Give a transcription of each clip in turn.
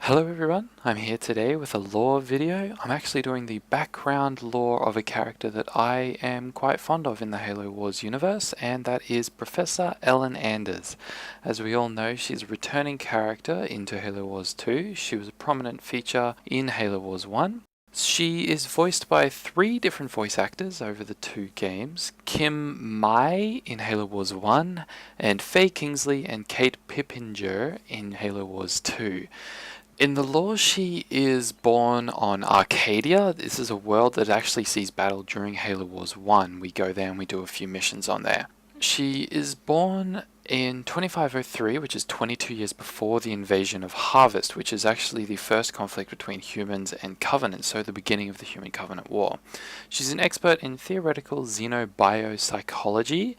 Hello everyone, I'm here today with a lore video. I'm actually doing the background lore of a character that I am quite fond of in the Halo Wars universe, and that is Professor Ellen Anders. As we all know, she's a returning character into Halo Wars 2. She was a prominent feature in Halo Wars 1. She is voiced by 3 different voice actors over the 2 games, Kim Mai in Halo Wars 1, and Faye Kingsley and Kate Pippinger in Halo Wars 2. In the lore, she is born on Arcadia. This is a world that actually sees battle during Halo Wars 1. We go there and we do a few missions on there. She is born in 2503, which is 22 years before the invasion of Harvest, which is actually the first conflict between humans and Covenant, so the beginning of the Human-Covenant War. She's an expert in theoretical xenobiopsychology.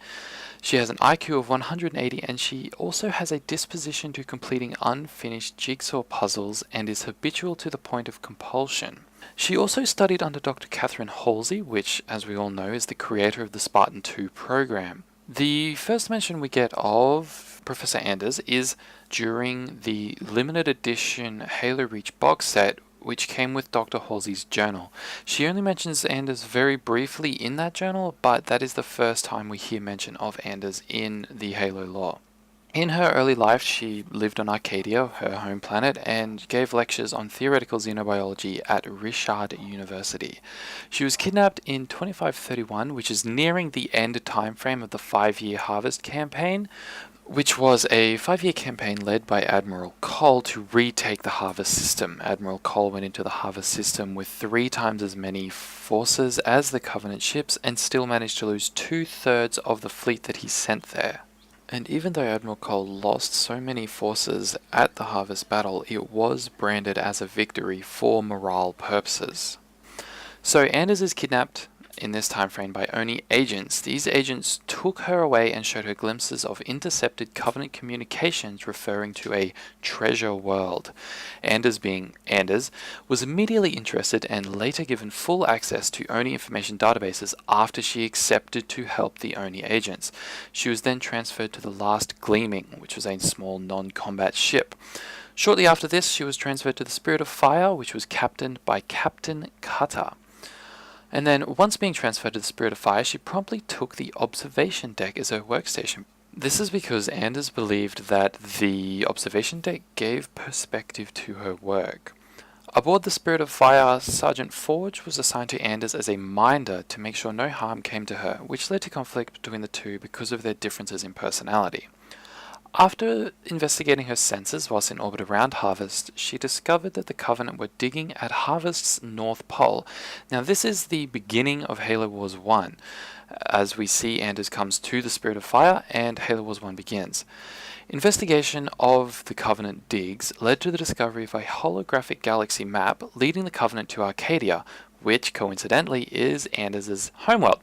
She has an IQ of 180, and she also has a disposition to completing unfinished jigsaw puzzles and is habitual to the point of compulsion. She also studied under Dr. Catherine Halsey, which, as we all know, is the creator of the Spartan 2 program. The first mention we get of Professor Anders is during the limited edition Halo Reach box set, which came with Dr. Halsey's journal. She only mentions Anders very briefly in that journal, but that is the first time we hear mention of Anders in the Halo lore. In her early life, she lived on Arcadia, her home planet, and gave lectures on theoretical xenobiology at Richard University. She was kidnapped in 2531, which is nearing the end timeframe of the 5-year Harvest campaign, which was a 5-year campaign led by Admiral Cole to retake the Harvest system. Admiral Cole went into the Harvest system with 3 times as many forces as the Covenant ships and still managed to lose 2/3 of the fleet that he sent there. And even though Admiral Cole lost so many forces at the Harvest battle, it was branded as a victory for morale purposes. So Anders is kidnapped in this time frame by Oni agents. These agents took her away and showed her glimpses of intercepted Covenant communications referring to a treasure world. Anders, being Anders, was immediately interested and later given full access to Oni information databases after she accepted to help the Oni agents. She was then transferred to the Last Gleaming, which was a small non-combat ship. Shortly after this, she was transferred to the Spirit of Fire, which was captained by Captain Cutter. And then, once being transferred to the Spirit of Fire, she promptly took the observation deck as her workstation. This is because Anders believed that the observation deck gave perspective to her work. Aboard the Spirit of Fire, Sergeant Forge was assigned to Anders as a minder to make sure no harm came to her, which led to conflict between the two because of their differences in personality. After investigating her senses whilst in orbit around Harvest, she discovered that the Covenant were digging at Harvest's North Pole. Now this is the beginning of Halo Wars 1, as we see Anders comes to the Spirit of Fire and Halo Wars 1 begins. Investigation of the Covenant digs led to the discovery of a holographic galaxy map leading the Covenant to Arcadia, which coincidentally is Anders' homeworld.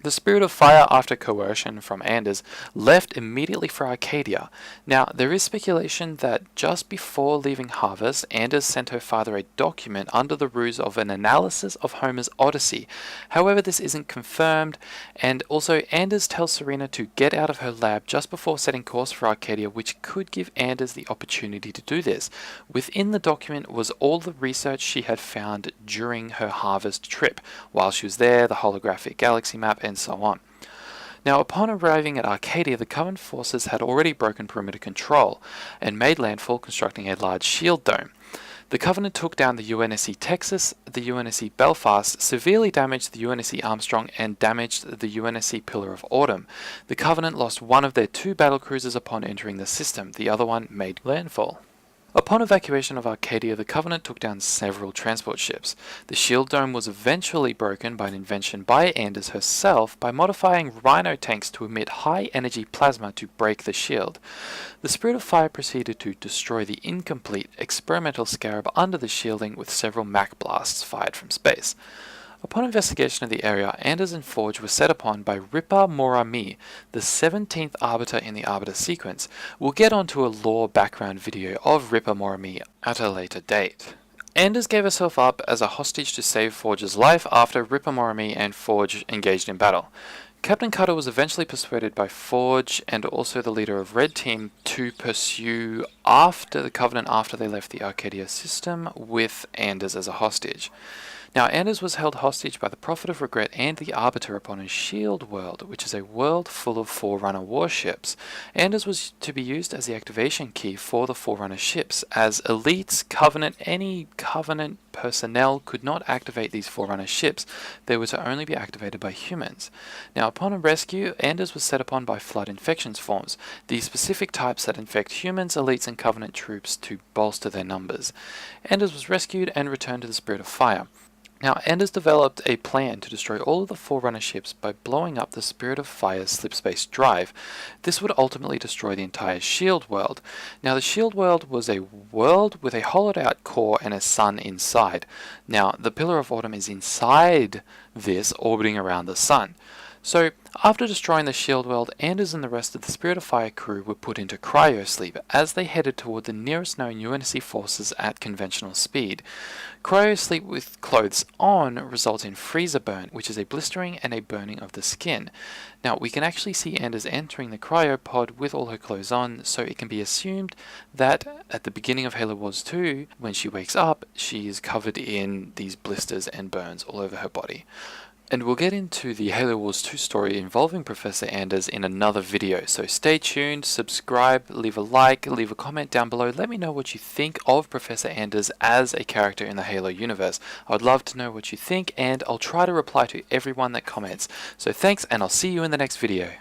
The Spirit of Fire, after coercion from Anders, left immediately for Arcadia. Now, there is speculation that just before leaving Harvest, Anders sent her father a document under the ruse of an analysis of Homer's Odyssey. However, this isn't confirmed, and also Anders tells Serena to get out of her lab just before setting course for Arcadia, which could give Anders the opportunity to do this. Within the document was all the research she had found during her Harvest trip. While she was there, the holographic galaxy map, and so on. Now, upon arriving at Arcadia, the Covenant forces had already broken perimeter control and made landfall, constructing a large shield dome. The Covenant took down the UNSC Texas, the UNSC Belfast, severely damaged the UNSC Armstrong, and damaged the UNSC Pillar of Autumn. The Covenant lost one of their 2 battlecruisers upon entering the system. The other one made landfall. Upon evacuation of Arcadia, the Covenant took down several transport ships. The shield dome was eventually broken by an invention by Anders herself by modifying Rhino tanks to emit high-energy plasma to break the shield. The Spirit of Fire proceeded to destroy the incomplete experimental Scarab under the shielding with several Mach blasts fired from space. Upon investigation of the area, Anders and Forge were set upon by Ripa Morami, the 17th Arbiter in the Arbiter sequence. We'll get onto a lore background video of Ripa Morami at a later date. Anders gave herself up as a hostage to save Forge's life after Ripa Morami and Forge engaged in battle. Captain Cutter was eventually persuaded by Forge and also the leader of Red Team to pursue after the Covenant after they left the Arcadia system with Anders as a hostage. Now, Anders was held hostage by the Prophet of Regret and the Arbiter upon his Shield world, which is a world full of Forerunner warships. Anders was to be used as the activation key for the Forerunner ships, as elites, Covenant, any Covenant personnel could not activate these Forerunner ships. They were to only be activated by humans. Now, upon a rescue, Anders was set upon by Flood infections forms, the specific types that infect humans, elites, and Covenant troops to bolster their numbers. Anders was rescued and returned to the Spirit of Fire. Now, Anders developed a plan to destroy all of the Forerunner ships by blowing up the Spirit of Fire's slipspace drive. This would ultimately destroy the entire Shield world. Now, the Shield world was a world with a hollowed-out core and a sun inside. Now, the Pillar of Autumn is inside this, orbiting around the sun. So, after destroying the Shield world, Anders and the rest of the Spirit of Fire crew were put into Cryo Sleep as they headed toward the nearest known UNSC forces at conventional speed. Cryo Sleep with clothes on results in freezer burn, which is a blistering and a burning of the skin. Now, we can actually see Anders entering the cryopod with all her clothes on, so it can be assumed that at the beginning of Halo Wars 2, when she wakes up, she is covered in these blisters and burns all over her body. And we'll get into the Halo Wars 2 story involving Professor Anders in another video, so stay tuned, subscribe, leave a like, leave a comment down below, let me know what you think of Professor Anders as a character in the Halo universe. I would love to know what you think, and I'll try to reply to everyone that comments. So thanks, and I'll see you in the next video.